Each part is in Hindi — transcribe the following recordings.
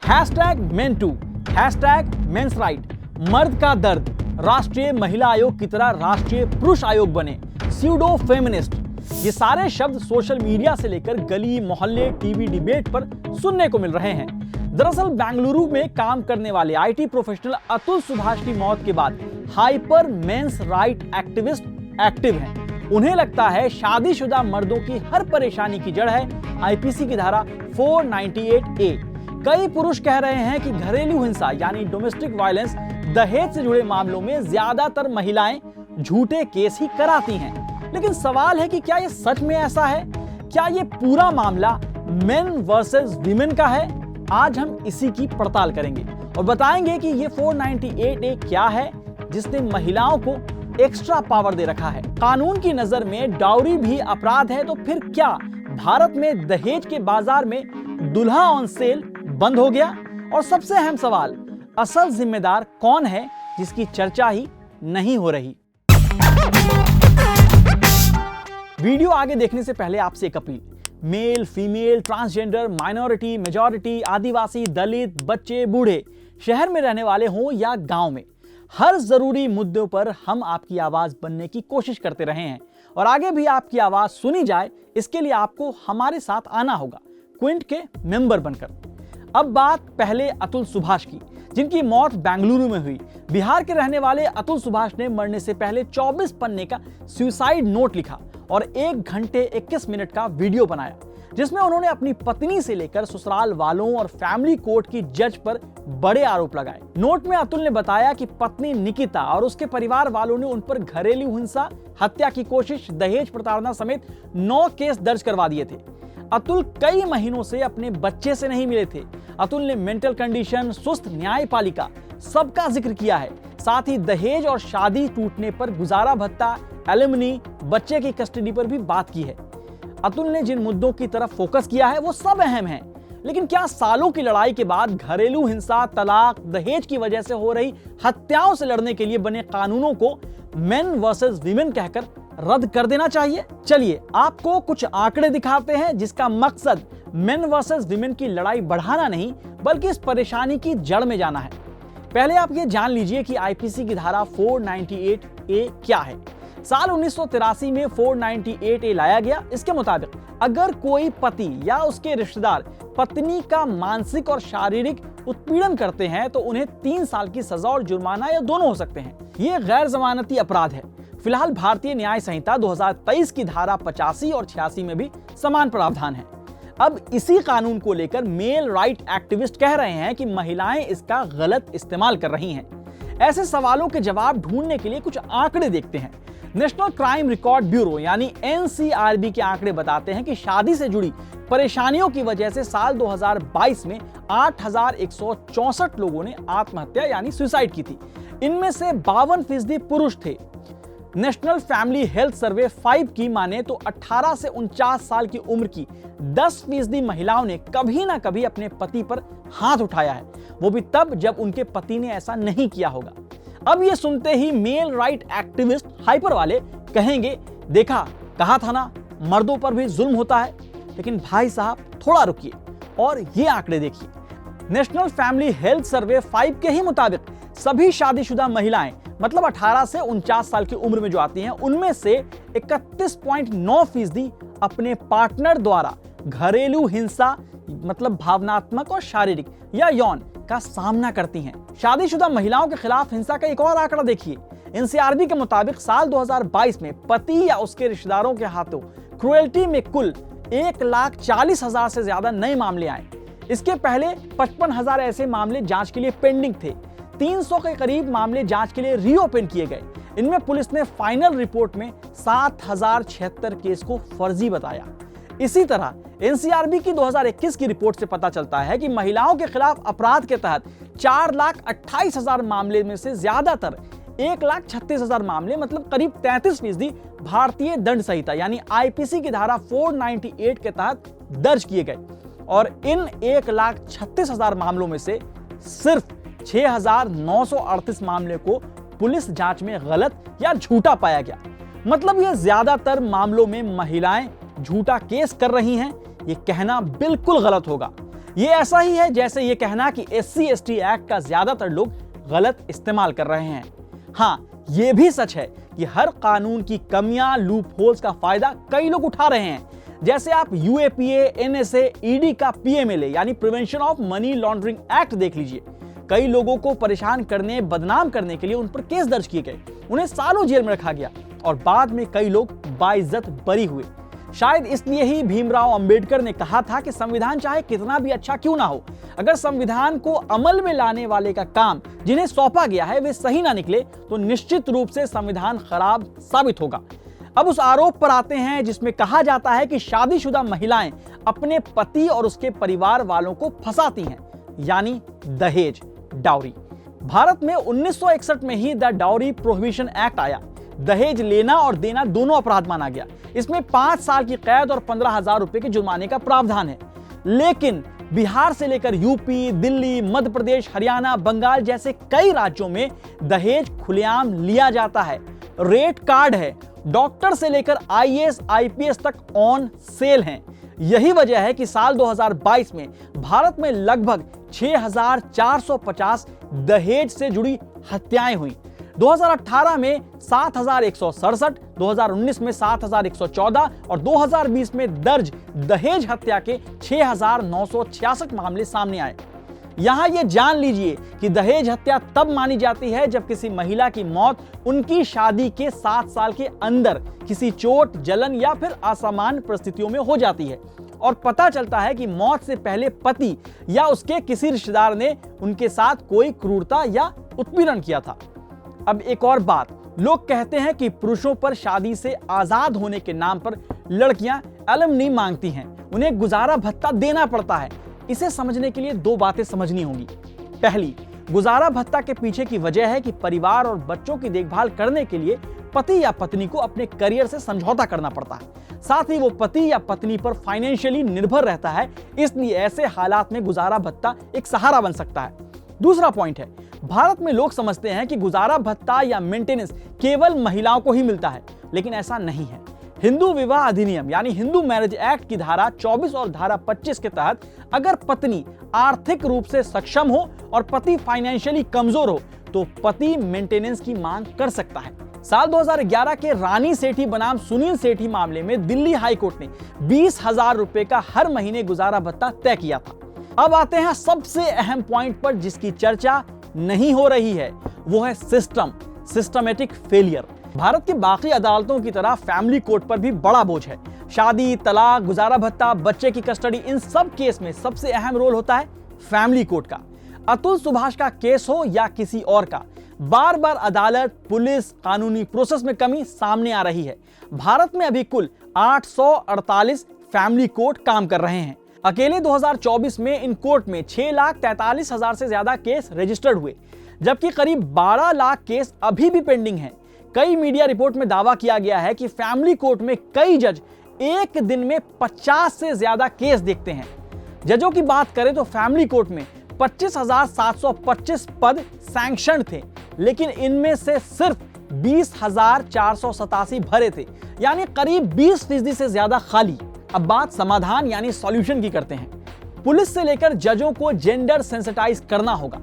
#Men2, #मेंस राइट, मर्द का दर्द, राष्ट्रीय महिला आयोग की तरह राष्ट्रीय पुरुष आयोग बने, स्यूडो फेमिनिस्ट, ये सारे शब्द सोशल मीडिया से लेकर गली मोहल्ले टीवी डिबेट पर सुनने को मिल रहे हैं। दरअसल बेंगलुरु में काम करने वाले आईटी प्रोफेशनल अतुल सुभाष की मौत के बाद hyper men's right activist active हैं। उन्हें लगता है शादीशुदा मर्दों की हर परेशानी की जड़ है आईपीसी की धारा 498A। कई पुरुष कह रहे हैं कि घरेलू हिंसा यानी डोमेस्टिक वायलेंस, दहेज से जुड़े मामलों में ज्यादातर महिलाएं झूठे केस ही कराती हैं। लेकिन सवाल है कि क्या ये सच में ऐसा है? क्या ये पूरा मामला मेन वर्सेस वीमेन का है? आज हम इसी की पड़ताल करेंगे और बताएंगे कि ये 498A क्या है जिसने महिलाओं को एक्स्ट्रा पावर दे रखा है। कानून की नजर में डाउरी भी अपराध है, तो फिर क्या भारत में दहेज के बाजार में दुल्हा ऑन सेल बंद हो गया? और सबसे अहम सवाल, असल जिम्मेदार कौन है जिसकी चर्चा ही नहीं हो रही? वीडियो आगे देखने से पहले आपसे एक appeal, male, female, transgender, minority, majority, Adivasi, Dalit, बच्चे, बूढ़े, शहर में रहने वाले हों या गांव में, हर जरूरी मुद्दों पर हम आपकी आवाज बनने की कोशिश करते रहे हैं और आगे भी आपकी आवाज सुनी जाए, इसके लिए आपको हमारे साथ आना होगा क्विंट के मेंबर बनकर। अब बात पहले अतुल सुभाष की, जिनकी मौत बेंगलुरु में हुई। बिहार के रहने वाले अतुल सुभाष ने मरने से पहले 24 पन्ने का सुसाइड नोट लिखा और 1 घंटे 21 मिनट का वीडियो बनाया, जिसमें उन्होंने अपनी पत्नी से लेकर ससुराल वालों और फैमिली कोर्ट की जज पर बड़े आरोप लगाए। नोट में अतुल ने बताया कि पत्नी निकिता और उसके परिवार वालों ने उन पर घरेलू हिंसा, हत्या की कोशिश, दहेज प्रताड़ना समेत 9 केस दर्ज करवा दिए थे। अतुल कई महीनों से अपने बच्चे से नहीं मिले थे। अतुल ने मेंटल कंडीशन, सुस्त न्यायपालिका, सबका जिक्र किया है। साथ ही दहेज और शादी टूटने पर गुजारा भत्ता, एलिमनी, बच्चे की कस्टडी पर भी बात की है। अतुल ने जिन मुद्दों की तरफ फोकस किया है वो सब अहम हैं, लेकिन क्या सालों की लड़ाई के बाद घरेलू हिंसा, तलाक, दहेज की वजह से हो रही हत्याओं से लड़ने के लिए बने कानूनों को मेन वर्सेस वीमेन कहकर रद्द कर देना चाहिए? चलिए आपको कुछ आंकड़े दिखाते हैं जिसका मकसद मेन वर्सेस वीमेन की लड़ाई बढ़ाना नहीं बल्कि इस परेशानी की जड़ में जाना है। पहले आप ये जान लीजिए कि आईपीसी की धारा 498A क्या है। साल 1983 में 498A लाया गया। इसके मुताबिक अगर कोई पति या उसके रिश्तेदार पत्नी का मानसिक और शारीरिक उत्पीड़न करते हैं तो उन्हें 3 साल की सजा और जुर्माना या दोनों हो सकते हैं। ये गैर जमानती अपराध है। फिलहाल भारतीय न्याय संहिता 2023 की धारा 85 और 86 में भी समान प्रावधान है। अब इसी कानून को लेकर मेल राइट एक्टिविस्ट कह रहे हैं कि महिलाएं इसका गलत इस्तेमाल कर रही हैं। ऐसे सवालों के जवाब ढूंढने के लिए कुछ आंकड़े देखते हैं। नेशनल क्राइम रिकॉर्ड ब्यूरो यानी एनसीआरबी के आंकड़े बताते हैं कि शादी से जुड़ी परेशानियों की वजह से साल 2022 में 8,164 लोगों ने आत्महत्या यानी सुसाइड की थी। इनमें से 52% पुरुष थे। नेशनल फैमिली हेल्थ सर्वे 5 की माने तो 18 से 49 साल की उम्र की 10% महिलाओं ने कभी ना कभी अपने पति पर हाथ उठाया है, वो भी तब जब उनके पति ने ऐसा नहीं किया होगा। अब ये सुनते ही मेल राइट एक्टिविस्ट हाइपर वाले कहेंगे, देखा, कहा था ना, मर्दों पर भी जुल्म होता है। लेकिन भाई साहब थोड़ा रुकिए और ये आंकड़े देखिए। नेशनल फैमिली हेल्थ सर्वे 5 के ही मुताबिक सभी शादीशुदा महिलाएं मतलब 18 से 49 साल की उम्र में जो आती हैं, उनमें से 31.9% अपने पार्टनर द्वारा घरेलू हिंसा मतलब भावनात्मक और शारीरिक या यौन का सामना करती हैं। शादीशुदा महिलाओं के खिलाफ हिंसा का एक और आंकड़ा देखिए। एनसीआरबी के मुताबिक साल 2022 में पति या उसके रिश्तेदारों के हाथों क्रुएल्टी में कुल 1,40,000 से ज्यादा नए मामले आए। इसके पहले 55,000 ऐसे मामले जांच के लिए पेंडिंग थे। 300 के करीब मामले जांच के लिए रीओपन किए गए। इनमें पुलिस ने फाइनल रिपोर्ट में 7,076 केस को फर्जी बताया। इसी तरह एनसीआरबी की 2021 की रिपोर्ट से पता चलता है कि महिलाओं के खिलाफ अपराध के तहत 4,28,000 मामले में से ज्यादातर 1,36,000 मामले मतलब करीब 33% भारतीय दंड संहिता यानी आईपीसी की धारा 498 के तहत दर्ज किए गए और इन 1,36,000 मामलों में से सिर्फ 6,938 मामले को पुलिस जांच में गलत या झूठा पाया गया। मतलब ये ज्यादातर मामलों में महिलाएं झूठा केस कर रही हैं, ये कहना बिल्कुल गलत होगा। ये ऐसा ही है जैसे ये कहना कि SC/ST एक्ट का ज्यादातर लोग गलत इस्तेमाल कर रहे हैं। हाँ, ये भी सच है कि हर कानून की कमियां, लूप होल्स का फायदा कई लोग उठा रहे हैं। जैसे आप UAPA, NSA, ED का PMLA यानी prevention of money laundering act देख लीजिए। कई लोगों को परेशान करने, बदनाम करने के लिए उन पर केस दर्ज किए गए, उन्हें सालों जेल में रखा गया और बाद में कई लोग बाइज्जत बरी हुए। शायद इसलिए ही भीमराव अंबेडकर ने कहा था कि संविधान चाहे कितना भी अच्छा क्यों ना हो, अगर संविधान को अमल में लाने वाले का काम जिन्हें सौंपा गया है वे सही ना निकले तो निश्चित रूप से संविधान खराब साबित होगा। अब उस आरोप पर आते हैं जिसमें कहा जाता है कि शादीशुदा महिलाएं अपने पति और उसके परिवार वालों को फंसाती हैं, यानी दहेज, डाउरी। भारत में 1961 में ही द डाउरी प्रोहिबिशन एक्ट आया। दहेज लेना और देना दोनों अपराध माना गया। इसमें 5 साल की कैद और 15,000 रुपए के जुर्माने का प्रावधान है। लेकिन बिहार से लेकर यूपी, दिल्ली, मध्य प्रदेश, हरियाणा, बंगाल जैसे कई राज्यों में दहेज खुलेआम लिया जाता है। रेट कार्ड है, डॉक्टर से लेकर IAS, IPS तक ऑन सेल हैं। यही वजह है कि साल 2022 में भारत में लगभग 6,450 दहेज से जुड़ी हत्याएं हुई। 2018 में 7,167, 2019 में 7,114 और 2020 में दर्ज दहेज हत्या के 6,966 मामले सामने आए। यहां यह जान लीजिए कि दहेज हत्या तब मानी जाती है जब किसी महिला की मौत उनकी शादी के 7 साल के अंदर किसी चोट, जलन या फिर असामान्य परिस्थितियों में हो जाती है और पता चलता है कि मौत से पहले पति या उसके किसी रिश्तेदार ने उनके साथ कोई क्रूरता या उत्पीड़न किया था। अब एक और बात, लोग कहते हैं कि पुरुषों पर शादी से आजाद होने के नाम पर लड़कियां एलिमनी मांगती हैं, उन्हें गुजारा भत्ता देना पड़ता है। इसे समझने के लिए 2 बातें समझनी होंगी। पहली, गुजारा भत्ता के पीछे की वजह है कि परिवार और बच्चों की देखभाल करने के लिए पति या पत्नी को अपने करियर से समझौता करना पड़ता है। साथ ही वो पति या पत्नी पर फाइनेंशियली निर्भर रहता है, इसलिए ऐसे हालात में गुजारा भत्ता एक सहारा बन सकता है। दूसरा पॉइंट है, भारत में लोग समझते हैं कि गुजारा भत्ता या मेंटेनेंस केवल महिलाओं को ही मिलता है, लेकिन ऐसा नहीं है। हिंदू विवाह अधिनियम यानी हिंदू मैरिज एक्ट की धारा 24 और धारा 25 के तहत अगर पत्नी आर्थिक रूप से सक्षम हो और पति फाइनेंशियली कमजोर हो तो पति मेंटेनेंस की मांग कर सकता है। साल 2011 के रानी सेठी बनाम सुनील सेठी मामले में दिल्ली हाई कोर्ट ने 20,000 रुपए का हर महीने गुजारा भत्ता तय किया था। अब आते हैं सबसे अहम पॉइंट पर जिसकी चर्चा नहीं हो रही है, वो है सिस्टमेटिक फेलियर। भारत की बाकी अदालतों की तरह फैमिली कोर्ट पर भी बड़ा बोझ है। शादी, तलाक, गुजारा भत्ता, बच्चे की कस्टडी, इन सब केस में सबसे अहम रोल होता है फैमिली कोर्ट का। अतुल सुभाष का केस हो या किसी और का, बार बार अदालत, पुलिस, कानूनी प्रोसेस में कमी सामने आ रही है। भारत में अभी कुल 848 फैमिली कोर्ट काम कर रहे हैं। अकेले 2024 में इन कोर्ट में 6,43,000 से ज्यादा केस रजिस्टर्ड हुए, जबकि करीब 12 लाख केस अभी भी पेंडिंग हैं। कई मीडिया रिपोर्ट में दावा किया गया है कि फैमिली कोर्ट में कई जज एक दिन में 50 से ज्यादा केस देखते हैं। जजों की बात करें तो फैमिली कोर्ट में 25,725 पद सैंक्शन थे, लेकिन इनमें से सिर्फ 20,487 भरे थे, यानी करीब 20% से ज्यादा खाली। अब बात समाधान यानी सॉल्यूशन की करते हैं। पुलिस से लेकर जजों को जेंडर सेंसिटाइज करना होगा।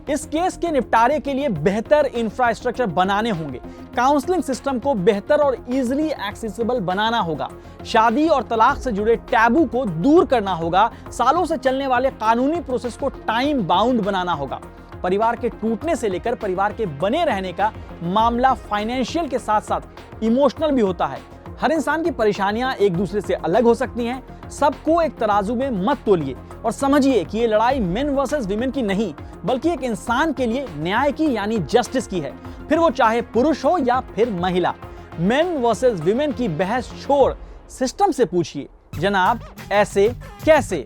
इस केस के निपटारे के लिए बेहतर इंफ्रास्ट्रक्चर बनाने होंगे। काउंसलिंग सिस्टम को बेहतर और इजीली एक्सेसिबल बनाना होगा। शादी और तलाक से जुड़े टैबू को दूर करना होगा। सालों से चलने वाले कानूनी प्रोसेस को टाइम बाउंड बनाना होगा। परिवार के टूटने से लेकर परिवार के बने रहने का मामला फाइनेंशियल के साथ साथ इमोशनल भी होता है। हर इंसान की परेशानियां एक दूसरे से अलग हो सकती हैं। सबको एक तराजू में मत तोलिए और समझिए कि ये लड़ाई मेन वर्सेस वीमेन की नहीं, बल्कि एक इंसान के लिए न्याय की यानी जस्टिस की है, फिर वो चाहे पुरुष हो या फिर महिला। मेन वर्सेस वीमेन की बहस छोड़ सिस्टम से पूछिए, जनाब ऐसे कैसे।